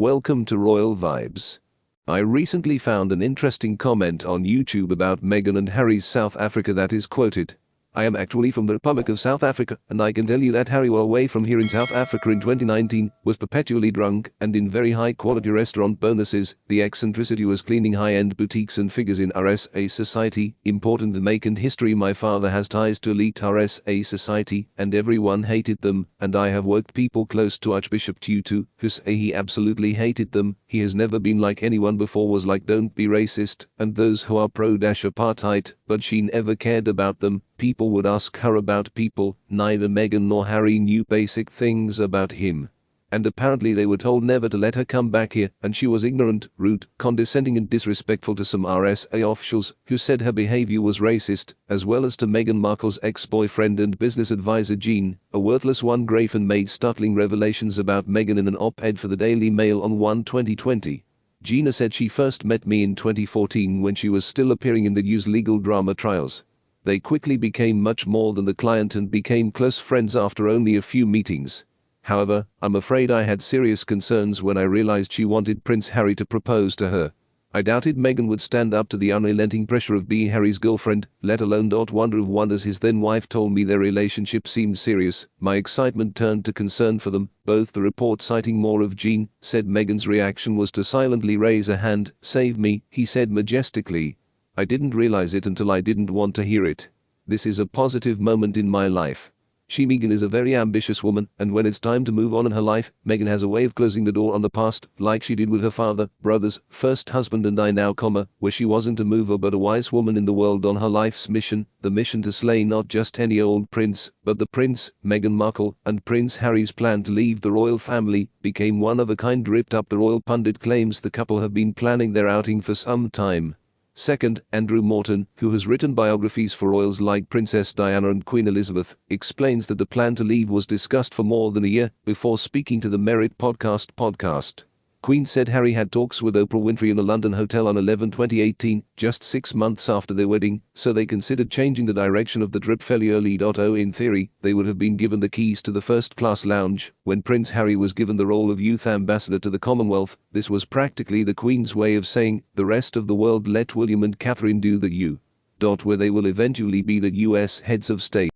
Welcome to Royal Vibes. I recently found an interesting comment on YouTube about Meghan and Harry's South Africa that is quoted. I am actually from the Republic of South Africa, and I can tell you that Harry, while away from here in South Africa in 2019, was perpetually drunk and in very high-quality restaurant bonuses. The eccentricity was cleaning high-end boutiques and figures in RSA society. Important to make and history. My father has ties to elite RSA society, and everyone hated them, and I have worked people close to Archbishop Tutu, who say he absolutely hated them. He has never been like anyone before, was like don't be racist, and those who are pro-apartheid, but she never cared about them. People would ask her about people, neither Meghan nor Harry knew basic things about him. And apparently they were told never to let her come back here, and she was ignorant, rude, condescending and disrespectful to some RSA officials who said her behavior was racist, as well as to Meghan Markle's ex-boyfriend and business advisor Jean, a worthless one. Grafen made startling revelations about Meghan in an op-ed for the Daily Mail on 1/2020. Gina said she first met me in 2014 when she was still appearing in the news legal drama Trials. They quickly became much more than the client and became close friends after only a few meetings. However, I'm afraid I had serious concerns when I realized she wanted Prince Harry to propose to her. I doubted Meghan would stand up to the unrelenting pressure of being Harry's girlfriend, let alone wonder of wonders his then wife told me their relationship seemed serious. My excitement turned to concern for them both. The report, citing more of Jean, said Meghan's reaction was to silently raise a hand. "Save me," he said majestically. "I didn't realize it until I didn't want to hear it. This is a positive moment in my life." Meghan is a very ambitious woman, and when it's time to move on in her life, Meghan has a way of closing the door on the past, like she did with her father, brothers, first husband and I now, where she wasn't a mover but a wise woman in the world on her life's mission, the mission to slay not just any old prince, but the prince. Meghan Markle and Prince Harry's plan to leave the royal family became one of a kind. Ripped up. The royal pundit claims the couple have been planning their outing for some time. Second, Andrew Morton, who has written biographies for royals like Princess Diana and Queen Elizabeth, explains that the plan to leave was discussed for more than a year before speaking to the Merit podcast. Queen said Harry had talks with Oprah Winfrey in a London hotel on 11/2018, just 6 months after their wedding, so they considered changing the direction of the trip fairly early. In theory, they would have been given the keys to the first-class lounge. When Prince Harry was given the role of youth ambassador to the Commonwealth, this was practically the Queen's way of saying, the rest of the world let William and Catherine do the where they will eventually be the US heads of state.